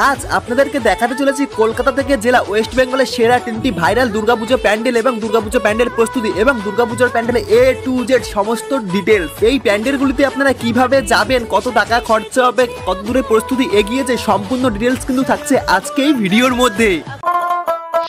আজ আপনাদেরকে দেখাতে চলেছি কলকাতা থেকে জেলা ওয়েস্ট বেঙ্গলের সেরা 3টি ভাইরাল দুর্গাপুজো প্যান্ডেল এবং দুর্গাপুজো প্যান্ডেল প্রস্তুতি এবং দুর্গাপুজোর প্যান্ডেলে A to Z সমস্ত ডিটেলস। এই প্যান্ডেলগুলিতে আপনারা কিভাবে যাবেন, কত টাকা খরচা হবে, কত দূরে প্রস্তুতি এগিয়েছে, সম্পূর্ণ ডিটেলস কিন্তু থাকছে আজকে এই ভিডিওর মধ্যে।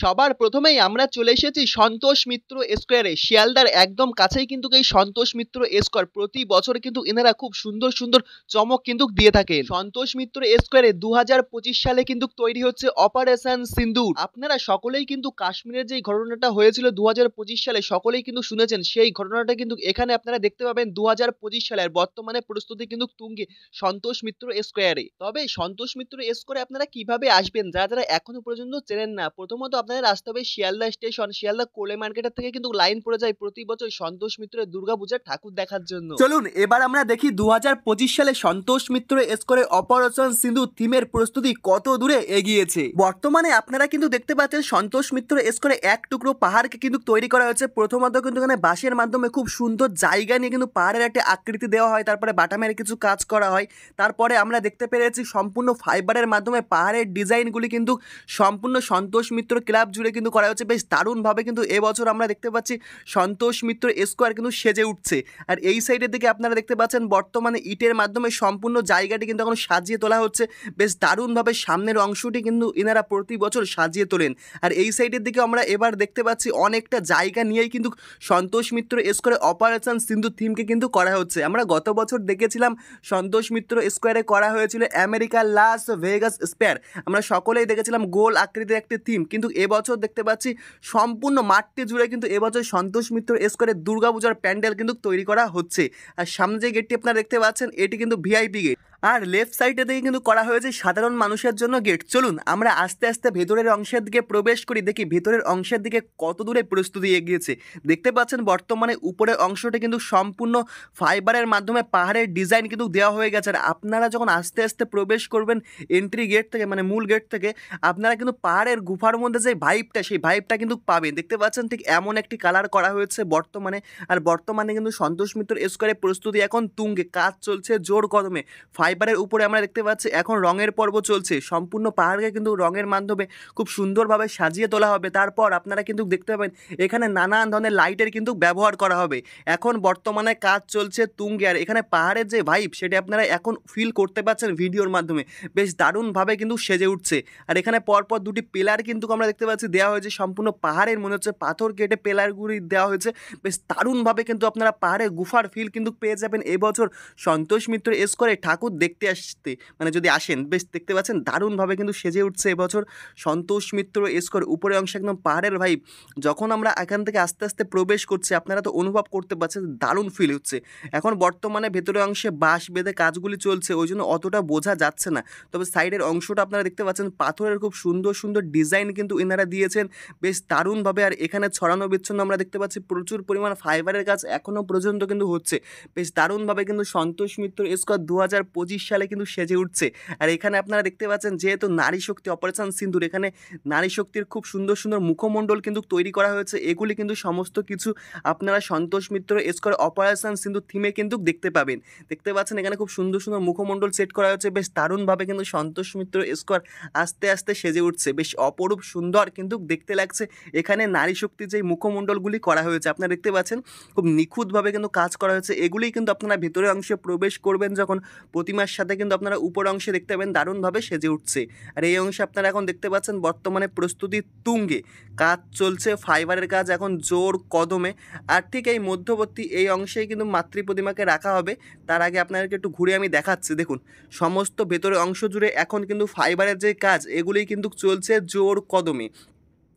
সবার প্রথমেই আমরা চলে এসেছি সন্তোষ মিত্র স্কোয়ারে, শিয়ালদার একদম কাছেই কিন্তু এই সন্তোষ মিত্র স্কোয়ার। প্রতি বছর কিন্তু এনারা খুব সুন্দর সুন্দর চমক কিন্তু দিয়ে থাকেন। সন্তোষ মিত্র স্কোয়ারে 2025 সালে কিন্তু তৈরি হচ্ছে অপারেশন সিন্দুর। আপনারা সকলেই কিন্তু কাশ্মীরের যে ঘটনাটা হয়েছিল 2025 সালে সকলেই কিন্তু শুনেছেন, সেই ঘটনাটা কিন্তু এখানে আপনারা দেখতে পাবেন 2025 সালে। আর বর্তমানে প্রস্তুতি কিন্তু তুঙ্গে সন্তোষ মিত্র স্কোয়ারে। তবে সন্তোষ মিত্র স্কোয়ারে আপনারা কিভাবে আসবেন, যারা যারা এখনো পর্যন্ত চেনেন না, প্রথমত আপনাদের আসতে হবে শিয়ালদা স্টেশন। শিয়ালদা কোলে মার্কেটের থেকে কিন্তু লাইন পড়ে যায় প্রতি বছর সন্তোষ মিত্রের দুর্গাপূজার ঠাকুর দেখার জন্য। চলুন এবার আমরা দেখি 2025 সালে সন্তোষ মিত্র স্কোয়ারে অপারেশন সিন্দুর থিমের প্রস্তুতি কত দূরে এগিয়েছে। বর্তমানে আপনারা কিন্তু দেখতে পাচ্ছেন সন্তোষ মিত্র স্কোয়ারে এক টুকরো পাহাড়কে কিন্তু তৈরি করা হয়েছে। প্রথমত কিন্তু এখানে বাঁশের মাধ্যমে খুব সুন্দর জায়গা নিয়ে কিন্তু পাহাড়ের একটা আকৃতি দেওয়া হয়, তারপরে বাটামের কিছু কাজ করা হয়। তারপরে আমরা দেখতে পেরেছি সম্পূর্ণ ফাইবারের মাধ্যমে পাহাড়ের ডিজাইনগুলি কিন্তু সম্পূর্ণ সন্তোষ মিত্র ক্লাব জুড়ে কিন্তু করা হচ্ছে। বেশ দারুণভাবে কিন্তু এবছর আমরা দেখতে পাচ্ছি সন্তোষ মিত্র স্কোয়ার কিন্তু সেজে উঠছে। আর এই সাইডের দিকে আপনারা দেখতে পাচ্ছেন বর্তমানে ইটের মাধ্যমে সম্পূর্ণ জায়গাটি কিন্তু এখন সাজিয়ে তোলা হচ্ছে। বেশ দারুণভাবে সামনের অংশটি কিন্তু এনারা প্রতি বছর সাজিয়ে তোলেন। আর এই সাইডের দিকে আমরা এবার দেখতে পাচ্ছি অনেকটা জায়গা নিয়েই কিন্তু সন্তোষ মিত্র স্কোয়ারে অপারেশন সিন্দুর থিমকে কিন্তু করা হচ্ছে। আমরা গত বছর দেখেছিলাম সন্তোষ মিত্র স্কোয়ারে করা হয়েছিল আমেরিকার লাস ভেগাস স্পেয়ার। আমরা সকলেই দেখেছিলাম গোল আকৃতির একটি থিম, কিন্তু এবছর দেখতে পাচ্ছি সম্পূর্ণ মাঠটি জুড়ে কিন্তু এবছর সন্তোষ মিত্র স্কোয়ারে দুর্গাপূজার প্যান্ডেল কিন্তু তৈরি করা হচ্ছে। আর সামনে যে গেটটি আপনারা দেখতে পাচ্ছেন এটি কিন্তু ভিআইপি গেট, আর লেফট সাইডে দিকে কিন্তু করা হয়েছে সাধারণ মানুষের জন্য গেট। চলুন আমরা আস্তে আস্তে ভেতরের অংশের দিকে প্রবেশ করি, দেখি ভেতরের অংশের দিকে কত দূরে প্রস্তুতি এগিয়েছে। দেখতে পাচ্ছেন বর্তমানে উপরের অংশটা কিন্তু সম্পূর্ণ ফাইবারের মাধ্যমে পাহাড়ের ডিজাইন কিন্তু দেওয়া হয়ে গেছে। আর আপনারা যখন আস্তে আস্তে প্রবেশ করবেন এন্ট্রি গেট থেকে, মানে মূল গেট থেকে, আপনারা কিন্তু পাহাড়ের গুফার মধ্যে যে ভাইবটা, সেই ভাইবটা কিন্তু পাবেন। দেখতে পাচ্ছেন ঠিক এমন একটি কালার করা হয়েছে বর্তমানে। আর বর্তমানে কিন্তু সন্তোষ মিত্র স্কোয়ারের প্রস্তুতি এখন তুঙ্গে, কাজ চলছে জোর কদমে। ফাইবারের উপরে আমরা দেখতে পাচ্ছি এখন রঙের পর্ব চলছে। সম্পূর্ণ পাহাড়কে কিন্তু রঙের মাধ্যমে খুব সুন্দরভাবে সাজিয়ে তোলা হবে। তারপর আপনারা কিন্তু দেখতে পাবেন এখানে নানান ধরনের লাইটের কিন্তু ব্যবহার করা হবে। এখন বর্তমানে কাজ চলছে তুঙ্গে, আর এখানে পাহাড়ের যে ভাইব সেটা আপনারা এখন ফিল করতে পাচ্ছেন ভিডিওর মাধ্যমে। বেশ দারুণভাবে কিন্তু সেজে উঠছে। আর এখানে পরপর দুটি পিলার কিন্তু আমরা দেখতে পাচ্ছি দেওয়া হয়েছে, সম্পূর্ণ পাহাড়ের মনে হচ্ছে পাথর কেটে পিলারগুলি দেওয়া হয়েছে। বেশ দারুণভাবে কিন্তু আপনারা পাহাড়ের গুফার ফিল কিন্তু পেয়ে যাবেন এবছর সন্তোষ মিত্র স্কোয়ারে ঠাকুর দেখতে আসতে, মানে যদি আসেন। বেশ দেখতে পাচ্ছেন দারুণভাবে কিন্তু সেজে উঠছে এবছর সন্তোষ মিত্র স্কোয়ার। উপরে অংশে একদম পাহাড়ের ভাইব। যখন আমরা এখান থেকে আস্তে আস্তে প্রবেশ করছি আপনারা তো অনুভব করতে পারছেন দারুণ ফিল হচ্ছে। এখন বর্তমানে ভেতরের অংশে বাঁশ বেঁধে কাজগুলি চলছে, ওই জন্য অতটা বোঝা যাচ্ছে না। তবে সাইডের অংশটা আপনারা দেখতে পাচ্ছেন পাথরের খুব সুন্দর সুন্দর ডিজাইন কিন্তু এনারা দিয়েছেন বেশ দারুণভাবে। আর এখানে ছড়ানো বিচ্ছন্ন আমরা দেখতে পাচ্ছি প্রচুর পরিমাণ ফাইবারের কাজ এখনও পর্যন্ত কিন্তু হচ্ছে। বেশ দারুণভাবে কিন্তু সন্তোষ মিত্র স্কোয়ার 2025 সালে কিন্তু সেজে উঠছে। আর এখানে আপনারা দেখতে পাচ্ছেন যেহেতু নারী শক্তি অপারেশন সিন্দুর, এখানে নারী শক্তির খুব সুন্দর সুন্দর মুখমণ্ডল কিন্তু তৈরি করা হয়েছে। এগুলি কিন্তু সমস্ত কিছু আপনারা সন্তোষ মিত্র স্কোয়ার অপারেশন সিন্দুর থিমে কিন্তু দেখতে পাবেন। দেখতে পাচ্ছেন এখানে খুব সুন্দর সুন্দর মুখমণ্ডল সেট করা হয়েছে। বেশ দারুণভাবে কিন্তু সন্তোষ মিত্র স্কোয়ার আস্তে আস্তে সেজে উঠছে। বেশ অপরূপ সুন্দর কিন্তু দেখতে লাগছে। এখানে নারী শক্তির যে মুখমণ্ডলগুলি করা হয়েছে আপনারা দেখতে পাচ্ছেন খুব নিখুঁতভাবে কিন্তু কাজ করা হয়েছে। এগুলি কিন্তু আপনারা ভেতরের অংশে প্রবেশ করবেন যখন প্রতিমার সাথে কিন্তু আপনারা উপর অংশে দেখতে পাবেন দারুণভাবে সেজে উঠছে। আর এই অংশে আপনারা এখন দেখতে পাচ্ছেন বর্তমানে প্রস্তুতি তুঙ্গে, কাজ চলছে ফাইবারের কাজ এখন জোর কদমে। আর ঠিক এই মধ্যবর্তী এই অংশেই কিন্তু মাতৃ প্রতিমাকে রাখা হবে। তার আগে আপনাদেরকে একটু ঘুরে আমি দেখাচ্ছি। দেখুন সমস্ত ভেতরের অংশ জুড়ে এখন কিন্তু ফাইবারের যে কাজ এগুলি কিন্তু চলছে জোর কদমে।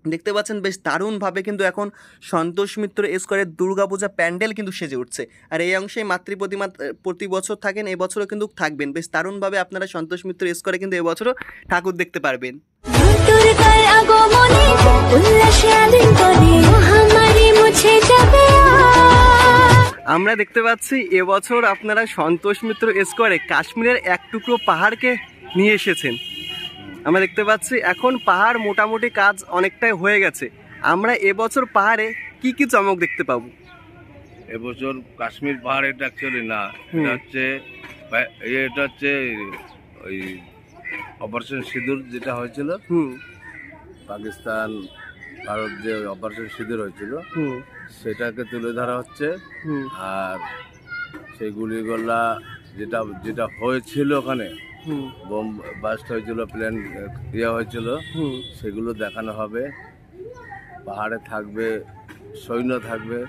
দেখতে পাচ্ছেন বেশ দারুণভাবে কিন্তু এখন সন্তোষ মিত্র স্কোয়ারের দুর্গাপূজা প্যান্ডেল কিন্তু সেজে উঠছে। আর এই অংশেই মাতৃ প্রতিমা প্রতি বছর থাকেন, এবছরও কিন্তু থাকবেন। বেশ দারুণভাবে আপনারা সন্তোষ মিত্র স্কোয়ারে কিন্তু এবছরও ঠাকুর দেখতে পারবেন। আমরা দেখতে পাচ্ছি এবছর আপনারা সন্তোষ মিত্র স্কোয়ারে কাশ্মীরের এক টুকরো পাহাড়কে নিয়ে এসেছেন। আমরা দেখতে পাচ্ছি এখন পাহাড় মোটামুটি কাজ অনেকটাই হয়ে গেছে। আমরা এবছর পাহাড়ে কি কি চমক দেখতে পাবো? এবছর কাশ্মীর পাহাড় এটা অ্যাকচুয়ালি না, এটা হচ্ছে ওই অপারেশন সিঁদুর যেটা হয়েছিল, হুম পাকিস্তান ভারত যে অপারেশন সিঁদুর হয়েছিল হুম সেটাকে তুলে ধরা হচ্ছে। হুম আর সেই গুলিগোলা যেটা যেটা হয়েছিল ওখানে, হুম বোম বাস্ট হয়েছিল, প্লেন হয়েছিল, হুম সেগুলো দেখানো হবে। পাহাড়ে থাকবে সৈন্য থাকবে,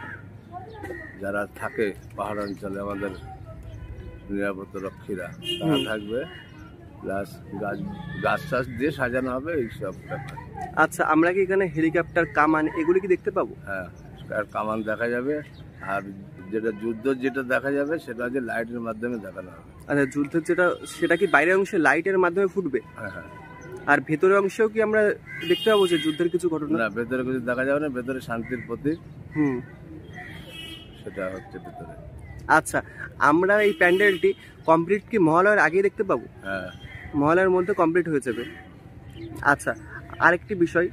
যারা থাকে পাহাড় অঞ্চলে আমাদের নিরাপত্তা রক্ষীরা তারা থাকবে, প্লাস গাছ টাছ দিয়ে সাজানো হবে এইসব ব্যাপার। আচ্ছা, আমরা কি এখানে হেলিকপ্টার, কামান এগুলি কি দেখতে পাবো? হ্যাঁ, আর কামান দেখা যাবে। আর যেটা যুদ্ধ যেটা দেখা যাবে সেটা হচ্ছে লাইটের মাধ্যমে দেখানো হবে। আচ্ছা, যুদ্ধের যেটা সেটা কি বাইরের অংশে লাইটের মাধ্যমে ফুটবে? হ্যাঁ হ্যাঁ। আর ভেতরের অংশেও কি আমরা দেখতে পাবো যে যুদ্ধের কিছু ঘটনা? না, ভেতরে কিছু দেখা যাবে না, ভেতরে শান্তির প্রতীক হুম সেটা হচ্ছে ভেতরে। আচ্ছা, আমরা এই প্যান্ডেলটি কমপ্লিট কি মহালয়ার আগেই দেখতে পাবো? হ্যাঁ, মহালয়ার মধ্যে কমপ্লিট হয়ে যাবে। আচ্ছা, আরেকটি বিষয়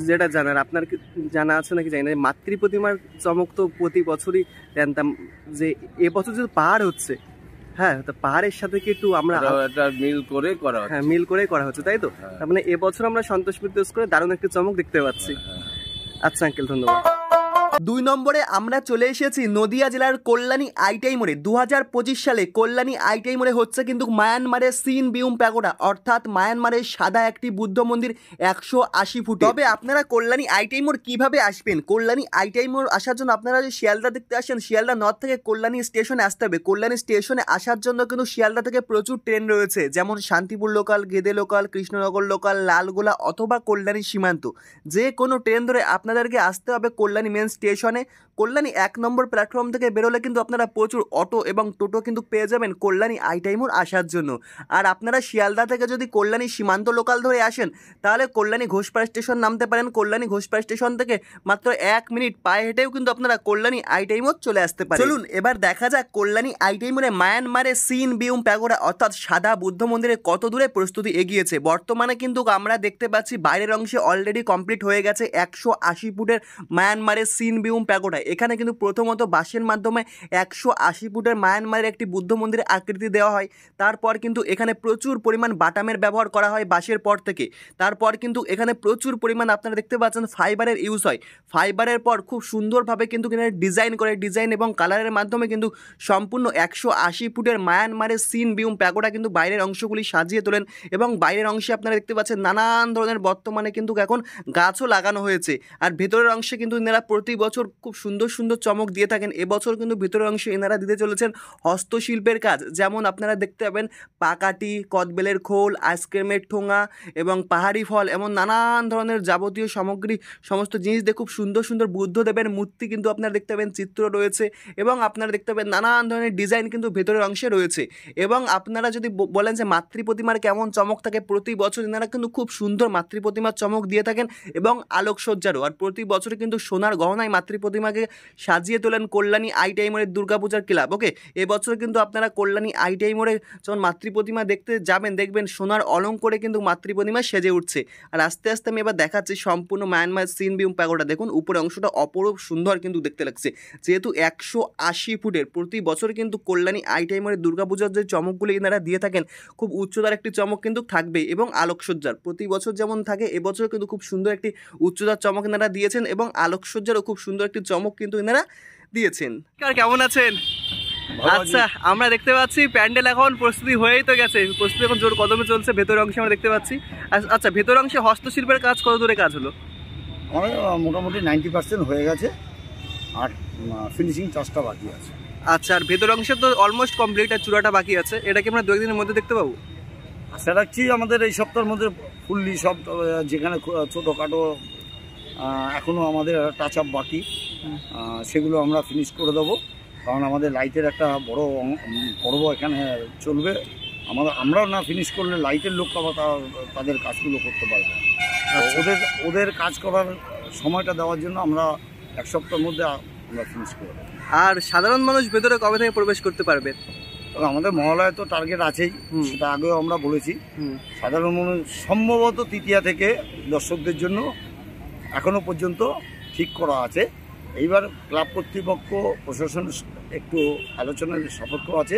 যেটা জানার, আপনার কি জানা আছে নাকি জানি না, মাতৃ প্রতিমার চমক তো প্রতি বছরই জানতাম, যে এবছর যে পাহাড় হচ্ছে, হ্যাঁ, তো পাহাড়ের সাথে কি একটু আমরা এটা মিল করে করা হচ্ছে। হ্যাঁ, মিল করে করা হচ্ছে, তাই তো? হ্যাঁ। তার মানে এবছর আমরা সন্তোষ বিদ্বেষ করে দারুণ একটি চমক দেখতে পাচ্ছি। হ্যাঁ। আচ্ছা আঙ্কেল, ধন্যবাদ। 2 নম্বরে আমরা চলে এসেছি নদিয়া জেলার কল্যাণী আইটিআই মোড়ে। 2025 সালে কল্যাণী আইটিআই মোড়ে হচ্ছে কিন্তু মায়ানমারের সিন বিউম প্যাগোডা, অর্থাৎ মায়ানমারের সাদা একটি বুদ্ধ মন্দির 180 ফুট। তবে আপনারা কল্যাণী আইটিআই মোড় কিভাবে আসবেন? কল্যাণী আইটিআই মোড় আসার জন্য আপনারা যদি শিয়ালদা দেখতে আসেন, শিয়ালদা নর্থ থেকে কল্যাণী স্টেশনে আসতে হবে। কল্যাণী স্টেশনে আসার জন্য কিন্তু শিয়ালদা থেকে প্রচুর ট্রেন রয়েছে, যেমন Shantipur local, Gede local, Krishnanagar local, Lalgola অথবা কল্যাণী সীমান্ত। যে কোনো ট্রেন ধরে আপনাদেরকে আসতে হবে কল্যাণী মেন স্টেশনে। কল্যাণী 1 নম্বর প্ল্যাটফর্ম থেকে বেরোলে কিন্তু আপনারা প্রচুর অটো এবং টোটো কিন্তু পেয়ে যাবেন কল্যাণী আইটিআই মোড় আসার জন্য। আর আপনারা শিয়ালদা থেকে যদি কল্যাণী সীমান্ত লোকাল ধরে আসেন, তাহলে কল্যাণী ঘোষপাড়া স্টেশন নামতে পারেন। কল্যাণী ঘোষপাড়া স্টেশন থেকে মাত্র 1 মিনিট পায়ে হেঁটেও কিন্তু আপনারা কল্যাণী আইটিআই মোড় চলে আসতে পারেন। চলুন এবার দেখা যাক কল্যাণী আইটিআই মোড়ে মায়ানমারের সিন বিউম প্যাগোডা অর্থাৎ সাদা বুদ্ধ মন্দিরে কত দূরে প্রস্তুতি এগিয়েছে। বর্তমানে কিন্তু আমরা দেখতে পাচ্ছি বাইরের অংশে অলরেডি কমপ্লিট হয়ে গেছে 180 ফুটের মায়ানমারের সিন বিউম প্যাগোডা। এখানে কিন্তু প্রথমত বাঁশের মাধ্যমে 180 ফুটের মায়ানমারের একটি বুদ্ধ মন্দিরের আকৃতি দেওয়া হয়। তারপর কিন্তু এখানে প্রচুর পরিমাণ বাটামের ব্যবহার করা হয় বাঁশের পর থেকে। তারপর কিন্তু এখানে প্রচুর পরিমাণ আপনারা দেখতে পাচ্ছেন ফাইবারের ইউজ হয়। ফাইবারের পর খুব সুন্দরভাবে কিন্তু এখানে ডিজাইন এবং কালারের মাধ্যমে কিন্তু সম্পূর্ণ 180 ফুটের মায়ানমারের সিন বিউম প্যাগোডা কিন্তু বাইরের অংশগুলি সাজিয়ে তোলেন। এবং বাইরের অংশে আপনারা দেখতে পাচ্ছেন নানান ধরনের বর্তমানে কিন্তু এখন গাছও লাগানো হয়েছে। আর ভেতরের অংশে কিন্তু এনারা প্রতি বছর খুব সুন্দর সুন্দর চমক দিয়ে থাকেন। এবছর কিন্তু ভেতরের অংশে এনারা দিতে চলেছেন হস্তশিল্পের কাজ, যেমন আপনারা দেখতে পাবেন পাকাটি, কদবেলের খোল, আইসক্রিমের ঠোঙা এবং পাহাড়ি ফল, এমন নানান ধরনের যাবতীয় সামগ্রী, সমস্ত জিনিস দিয়ে খুব সুন্দর সুন্দর বুদ্ধদেবের মূর্তি কিন্তু আপনারা দেখতে পাবেন, চিত্র রয়েছে এবং আপনারা দেখতে পাবেন নানান ধরনের ডিজাইন কিন্তু ভেতরের অংশে রয়েছে। এবং আপনারা যদি বলেন যে মাতৃ প্রতিমার কেমন চমক থাকে, প্রতি বছর এনারা কিন্তু খুব সুন্দর মাতৃ প্রতিমার চমক দিয়ে থাকেন এবং আলোকসজ্জারও। আর প্রতি বছর কিন্তু সোনার গহনায় মাতৃ প্রতিমাকে সাজিয়ে তোলেন কল্যাণী আইটিআই মোড়ের দুর্গাপূজার ক্লাব। ওকে, এবছর কিন্তু আপনারা কল্যাণী আইটিআই মোড়ে যখন মাতৃ প্রতিমা দেখতে যাবেন, দেখবেন সোনার অলঙ্কারে কিন্তু মাতৃ প্রতিমা সেজে উঠছে। আর আস্তে আস্তে আমি এবার দেখাচ্ছি সম্পূর্ণ মায়ানমার সিন বিউম প্যাগোডা। দেখুন উপরে অংশটা অপরূপ সুন্দর কিন্তু দেখতে লাগছে। যেহেতু 180 ফুটের, প্রতি বছর কিন্তু কল্যাণী আইটিআই মোড়ের দুর্গাপূজার যে চমকগুলি এনারা দিয়ে থাকেন, খুব উচ্চতার একটি চমক কিন্তু থাকবে এবং আলোকসজ্জার প্রতি বছর যেমন থাকে, এবছর কিন্তু খুব সুন্দর একটি উচ্চতার চমক এনারা দিয়েছেন এবং আলোকসজ্জারও খুব সুন্দর একটি চমক কিন্তু এনারা দিয়েছেন। কেমন আছেন? আচ্ছা, আমরা দেখতে পাচ্ছি প্যান্ডেল এখন প্রস্তুতি হয়েই তো গেছে, প্রস্তুতি এখন জোর কদমে চলছে ভেতরের অংশে আমরা দেখতে পাচ্ছি। আচ্ছা, ভেতরের অংশে হস্তশিল্পের কাজ কত দূরে কাজ হলো? আমাদের মোটামুটি 90% হয়ে গেছে, আর ফিনিশিং টাচটা বাকি আছে। আচ্ছা, আর ভেতরের অংশে তো অলমোস্ট কমপ্লিট, আর চূড়াটা বাকি আছে। এটা কি আমরা 2 দিনের মধ্যে দেখতে পাবো? আশা রাখছি আমাদের এই সপ্তাহের মধ্যে ফুললি সব, যেখানে ছোটোখাটো এখনও আমাদের টাচ আপ বাকি, সেগুলো আমরা ফিনিশ করে দেবো। কারণ আমাদের লাইটের একটা বড় পর্ব এখানে চলবে। আমরাও না ফিনিশ করলে লাইটের লোক আবার তাদের কাজগুলো করতে পারবে। ওদের কাজ করার সময়টা দেওয়ার জন্য আমরা 1 সপ্তাহের মধ্যে আমরা ফিনিশ করে দেবো। আর সাধারণ মানুষ ভেতরে কবে থেকে প্রবেশ করতে পারবে? আমাদের মহালয়া তো টার্গেট আছেই, সেটা আগেও আমরা বলেছি। সাধারণ মানুষ সম্ভবত তৃতীয়া থেকে দর্শকদের জন্য এখনো পর্যন্ত ঠিক করা আছে। এইবার ক্লাব কর্তৃপক্ষ, প্রশাসন একটু আলোচনার সাপেক্ষ আছে।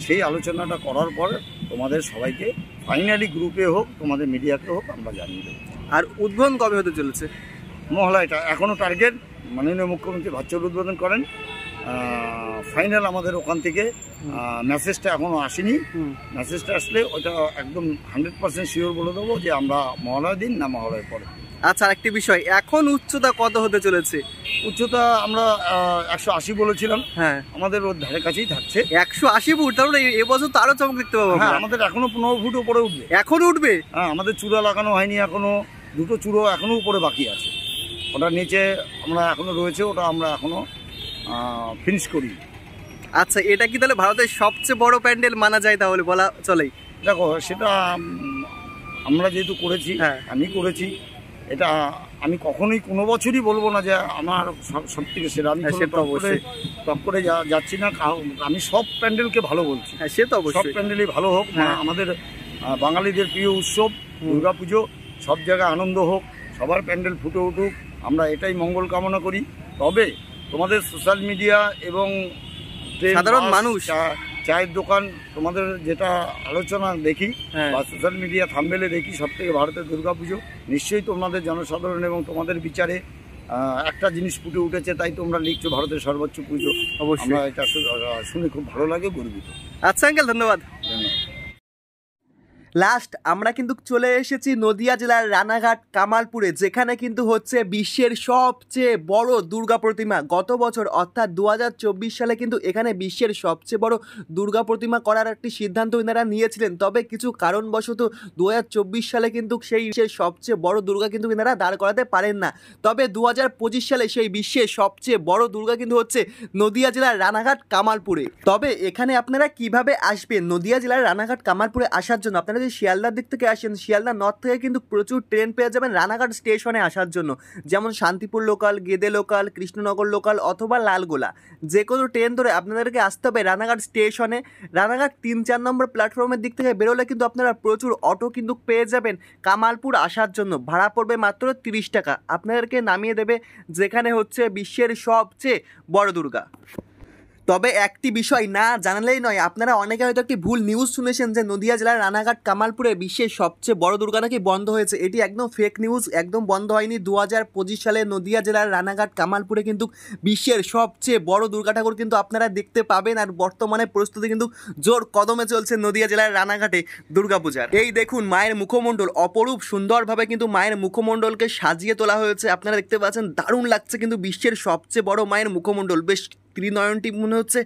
সেই আলোচনাটা করার পর তোমাদের সবাইকে ফাইনালি গ্রুপে হোক, তোমাদের মিডিয়াকে হোক, আমরা জানিয়ে দেবো। আর উদ্বোধন কবে হতে চলেছে? মহলাটা এখনও টার্গেট মাননীয় মুখ্যমন্ত্রী ভার্চুয়াল উদ্বোধন করেন। ফাইনাল আমাদের ওখান থেকে মেসেজটা এখনও আসেনি। মেসেজটা আসলে ওটা একদম 100% শিওর বলে দেবো যে আমরা মহালয় দিন না মহালয় পরে। আচ্ছা, আরেকটি বিষয়, এখন উচ্চতা কত হতে চলেছে? উচ্চতা আমরা 180 বলেছিলাম। হ্যাঁ, আমাদের ওর ধারে কাছেই থাকছে 180 ফুট। তাহলে এবছর তো আরো চমক দেখতে পাবো। হ্যাঁ, আমাদের এখনো 15 ফুট উপরে উঠবে। এখন উঠবে? হ্যাঁ, আমাদের চূড়া লাগানো হয়নি এখনো, দুটো চূড়ো এখনো উপরে বাকি আছে। ওটা নিচে আমরা এখনো রয়েছে, ওটা আমরা এখনো ফিনিশ করি। আচ্ছা, এটা কি তাহলে ভারতের সবচেয়ে বড় প্যান্ডেল মানা যায় তাহলে বলা চলেই? দেখো, সেটা আমরা যেহেতু করেছি, হ্যাঁ, আমি করেছি, এটা আমি কখনোই কোনো বছরই বলবো না যে আমার সব থেকে সেরা। আমি টপ করে যাচ্ছি না, আমি সব প্যান্ডেলকে ভালো বলছি। হ্যাঁ, সে তো সব অবশ্যই, প্যান্ডেলই ভালো হোক। আমাদের বাঙালিদের প্রিয় উৎসব দুর্গাপুজো, সব জায়গায় আনন্দ হোক, সবার প্যান্ডেল ফুটে উঠুক, আমরা এটাই মঙ্গল কামনা করি। তবে তোমাদের সোশ্যাল মিডিয়া এবং সাধারণ মানুষ, চায়ের দোকান, তোমাদের যেটা আলোচনা দেখি বা সোশ্যাল মিডিয়া থাম্বনেলে দেখি, সব থেকে ভারতের দুর্গাপুজো, নিশ্চয়ই তোমাদের জনসাধারণ এবং তোমাদের বিচারে একটা জিনিস ফুটে উঠেছে, তাই তোমরা লিখছো ভারতের সর্বোচ্চ পুজো। অবশ্যই আমরা এটা শুনে খুব ভালো লাগে, গর্বিত। আচ্ছা আঙ্কেল, ধন্যবাদ। লাস্ট আমরা কিন্তু চলে এসেছি নদিয়া জেলার রানাঘাট কামালপুরে, যেখানে কিন্তু হচ্ছে বিশ্বের সবচেয়ে বড় দুর্গা প্রতিমা। গত বছর অর্থাৎ 2024 সালে কিন্তু এখানে বিশ্বের সবচেয়ে বড় দুর্গা প্রতিমা করার একটি সিদ্ধান্ত এনারা নিয়েছিলেন। তবে কিছু কারণবশত 2024 সালে কিন্তু সেই বিশ্বের সবচেয়ে বড় দুর্গা কিন্তু এনারা দাঁড় করাতে পারেন না। তবে 2025 সালে সেই বিশ্বের সবচেয়ে বড় দুর্গা কিন্তু হচ্ছে নদিয়া জেলার রানাঘাট কামালপুরে। তবে এখানে আপনারা কিভাবে আসবেন নদিয়া জেলার রানাঘাট কামালপুরে আসার জন্য? আপনারা যদি শিয়ালদার দিক থেকে আসেন, শিয়ালদা নর্থ থেকে কিন্তু প্রচুর ট্রেন পেয়ে যাবেন রানাঘাট স্টেশনে আসার জন্য, যেমন Shantipur local, Gede local, Krishnanagar local অথবা লালগোলা। যে কোনো ট্রেন ধরে আপনাদেরকে আসতে হবে রানাঘাট স্টেশনে। রানাঘাট 3-4 নম্বর প্ল্যাটফর্মের দিক থেকে বেরোলে কিন্তু আপনারা প্রচুর অটো কিন্তু পেয়ে যাবেন কামালপুর আসার জন্য। ভাড়া পড়বে মাত্র 30 টাকা। আপনাদেরকে নামিয়ে দেবে যেখানে হচ্ছে বিশ্বের সবচেয়ে বড় দুর্গা। তবে একটি বিষয় না জানালেই নয়, আপনারা অনেকে হয়তো একটি ভুল নিউজ শুনেছেন যে নদিয়া জেলার রানাঘাট কামালপুরে বিশ্বের সবচেয়ে বড় দুর্গা নাকি বন্ধ হয়েছে। এটি একদম ফেক নিউজ, একদম বন্ধ হয়নি। 2025 সালে নদিয়া জেলার রানাঘাট কামালপুরে কিন্তু বিশ্বের সবচেয়ে বড় দুর্গা ঠাকুর কিন্তু আপনারা দেখতে পাবেন। আর বর্তমানে প্রস্তুতি কিন্তু জোর কদমে চলছে নদিয়া জেলার রানাঘাটে দুর্গাপূজার। এই দেখুন মায়ের মুখমণ্ডল, অপরূপ সুন্দরভাবে কিন্তু মায়ের মুখমণ্ডলকে সাজিয়ে তোলা হয়েছে। আপনারা দেখতে পাচ্ছেন, দারুণ লাগছে কিন্তু বিশ্বের সবচেয়ে বড় মায়ের মুখমণ্ডল। বেশ ত্রিনয়নটি মনে হচ্ছে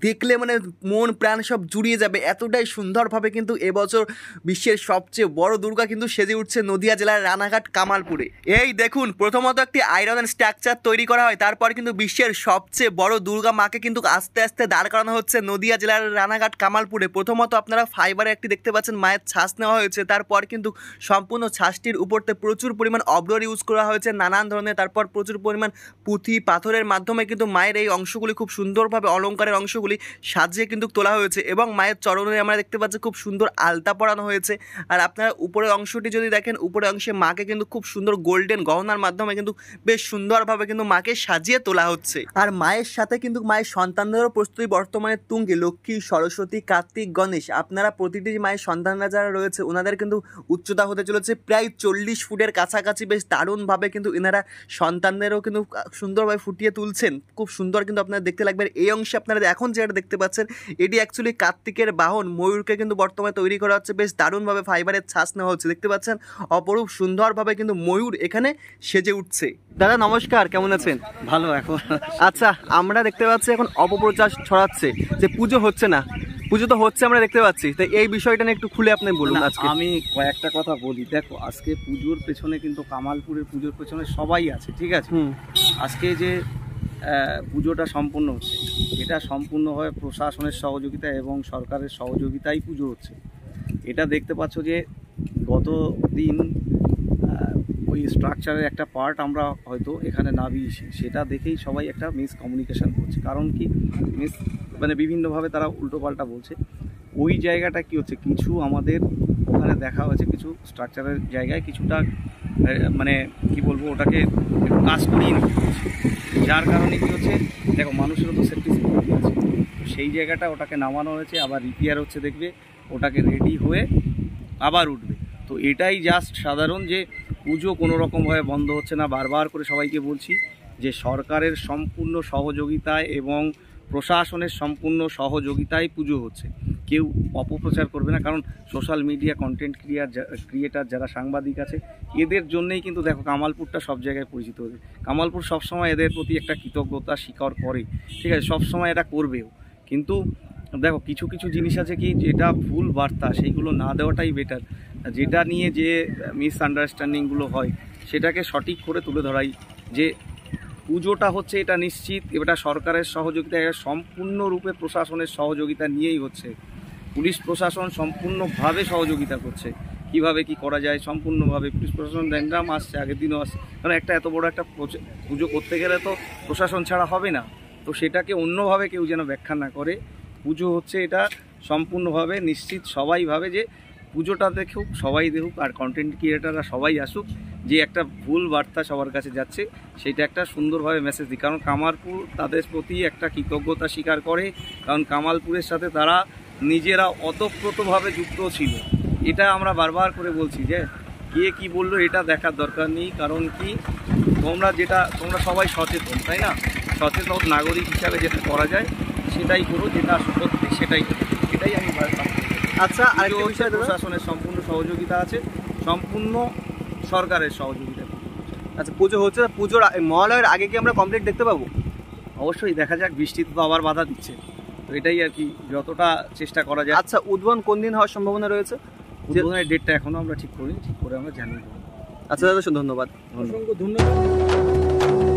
দেখলে মানে মন প্রাণ সব জুড়িয়ে যাবে, এতটাই সুন্দরভাবে কিন্তু এবছর বিশ্বের সবচেয়ে বড় দুর্গা কিন্তু সেজে উঠছে নদিয়া জেলার রানাঘাট কামালপুরে। এই দেখুন, প্রথমত একটি আয়রনের স্ট্রাকচার তৈরি করা হয়, তারপর কিন্তু বিশ্বের সবচেয়ে বড় দুর্গা মাকে কিন্তু আস্তে আস্তে দাঁড় করানো হচ্ছে নদিয়া জেলার রানাঘাট কামালপুরে। প্রথমত আপনারা ফাইবারে একটি দেখতে পাচ্ছেন মায়ের ছাঁচ নেওয়া হয়েছে, তারপর কিন্তু সম্পূর্ণ ছাঁচটির উপরতে প্রচুর পরিমাণ অবরোর ইউজ করা হয়েছে নানান ধরনের, তারপর প্রচুর পরিমাণ পুঁথি পাথরের মাধ্যমে কিন্তু মায়ের এই অংশগুলি খুব সুন্দরভাবে অলঙ্কারের অংশগুলি সাজিয়ে কিন্তু তোলা হয়েছে। এবং মায়ের চরণে আমরা দেখতে পাচ্ছি খুব সুন্দর আলতা পরানো হয়েছে। আর আপনারা উপরের অংশটি যদি দেখেন, উপরের অংশে মাকে কিন্তু খুব সুন্দর গোল্ডেন গহনার মাধ্যমে কিন্তু বেশ সুন্দরভাবে কিন্তু মাকে সাজিয়ে তোলা হচ্ছে। আর মায়ের সাথে কিন্তু মায়ের সন্তানদেরও প্রস্তুতি বর্তমানে তুঙ্গে। লক্ষ্মী, সরস্বতী, কার্তিক, গণেশ, আপনারা প্রতিটি মায়ের সন্তানরা যারা রয়েছে ওনাদের কিন্তু উচ্চতা হতে চলেছে প্রায় 40 ফুটের কাছাকাছি। বেশ দারুণভাবে কিন্তু এনারা সন্তানদেরও কিন্তু সুন্দরভাবে ফুটিয়ে তুলছেন। খুব সুন্দর কিন্তু আপনারা দেখতে লাগবে। এই অংশে আপনারা এখন যেটা দেখতে পাচ্ছেন, এটি অ্যাকচুয়ালি কার্তিকের বাহন ময়ূরকে কিন্তু বর্তমানে তৈরি করা হচ্ছে। বেশ দারুণভাবে ফাইবারের ছাঁচ নেওয়া হচ্ছে, দেখতে পাচ্ছেন অপরূপ সুন্দরভাবে কিন্তু ময়ূর এখানে সেজে উঠছে। দাদা নমস্কার, কেমন আছেন? ভালো। এখন আচ্ছা, আমরা দেখতে পাচ্ছি এখন অপপ্রচার ছড়াচ্ছে যে পুজো হচ্ছে না। পুজো তো হচ্ছে আমরা দেখতে পাচ্ছি, তাই এই বিষয়টা নিয়ে একটু খুলে আপনি বলুন। আজকে আমি কয়েকটা কথা বলি। দেখো, আজকে পুজোর পেছনে কিন্তু কামালপুরের পুজোর পেছনে সবাই আছে, ঠিক আছে? আজকে যে পুজোটা সম্পূর্ণ হচ্ছে, এটা সম্পূর্ণভাবে প্রশাসনের সহযোগিতা এবং সরকারের সহযোগিতায় পুজো হচ্ছে। এটা দেখতে পাচ্ছ যে গত দিন ওই স্ট্রাকচারের একটা পার্ট আমরা হয়তো এখানে নামিয়েছি, সেটা দেখেই সবাই একটা মিসকমিউনিকেশন করছে। কারণ কি, মানে বিভিন্নভাবে তারা উল্টোপাল্টা বলছে। ওই জায়গাটা কি হচ্ছে, কিছু আমাদের ওখানে দেখা হয়েছে, কিছু স্ট্রাকচারের জায়গায় কিছুটা মানে কি বলবো, ওটাকে কাজ করিয়ে নিতে হচ্ছে। যার কারণে কি হচ্ছে, দেখো মানুষেরও তো সেফটি সিকিউরিটি আছে, সেই জায়গাটা ওটাকে নামানো হয়েছে, আবার রিপেয়ার হচ্ছে। দেখবে ওটাকে রেডি হয়ে আবার উঠবে। তো এটাই জাস্ট সাধারণ যে পুজো কোনো রকমভাবে বন্ধ হচ্ছে না। বারবার করে সবাইকে বলছি যে সরকারের সম্পূর্ণ সহযোগিতায় এবং প্রশাসনের সম্পূর্ণ সহযোগিতায় পুজো হচ্ছে। কেউ অপপ্রচার করবে না, কারণ সোশ্যাল মিডিয়া কন্টেন্ট ক্রিয়েটার যারা সাংবাদিক আছে এদের জন্যই কিন্তু দেখো কামালপুরটা সব জায়গায় পরিচিত হয়েছে। কামালপুর সবসময় এদের প্রতি একটা কৃতজ্ঞতা স্বীকার করে, ঠিক আছে, সবসময় এটা করবেও। কিন্তু দেখো কিছু কিছু জিনিস আছে কি যেটা ভুল বার্তা, সেইগুলো না দেওয়াটাই বেটার। যেটা নিয়ে যে মিসআন্ডারস্ট্যান্ডিংগুলো হয় সেটাকে সঠিক করে তুলে ধরাই যে পুজোটা হচ্ছে এটা নিশ্চিত, এটা সরকারের সহযোগিতা, সম্পূর্ণরূপে প্রশাসনের সহযোগিতা নিয়েই হচ্ছে। পুলিশ প্রশাসন সম্পূর্ণভাবে সহযোগিতা করছে, কিভাবে কি করা যায় সম্পূর্ণভাবে পুলিশ প্রশাসন র্যান্ডাম আসছে, আগের দিনও আসছে। কারণ একটা এত বড় একটা পুজো করতে গেলে তো প্রশাসন ছাড়া হবে না। তো সেটাকে অন্যভাবে কেউ যেন ব্যাখ্যা না করে। পুজো হচ্ছে এটা সম্পূর্ণভাবে নিশ্চিত, সবাই ভাবে যে পুজোটা দেখুক, সবাই দেখুক, আর কন্টেন্ট ক্রিয়েটাররা সবাই আসুক। যে একটা ভুল বার্তা সবার কাছে যাচ্ছে সেটা একটা সুন্দরভাবে মেসেজ দিই। কারণ কামালপুর তাদের প্রতি একটা কৃতজ্ঞতা স্বীকার করে, কারণ কামালপুরের সাথে তারা নিজেরা ওতপ্রোতভাবে যুক্ত ছিল। এটা আমরা বারবার করে বলছি যে কে কী বললো এটা দেখার দরকার নেই। কারণ কি তোমরা সবাই সচেতন, তাই না? সচেতন নাগরিক হিসাবে যেটা করা যায় সেটাই করো, যেটা সত্যি সেটাই করো। এটাই আমি আচ্ছা, আরেকটা বিষয় দাদা, প্রশাসনের সম্পূর্ণ সহযোগিতা আছে, সম্পূর্ণ সরকারের সহযোগিতা। আচ্ছা পুজো হচ্ছে, পুজোর মহালয়ের আগে কি আমরা কমপ্লিট দেখতে পাবো? অবশ্যই দেখা যাক, বৃষ্টি তো আবার বাধা দিচ্ছে, তো এটাই আর কি, যতটা চেষ্টা করা যায়। আচ্ছা, উদ্বোধন কোন দিন হওয়ার সম্ভাবনা রয়েছে? উদ্বোধনের ডেটটা এখনো আমরা ঠিক করিনি, ঠিক করে আমরা জানিয়ে দেবো। আচ্ছা দাদা, ধন্যবাদ। অসংখ্য ধন্যবাদ।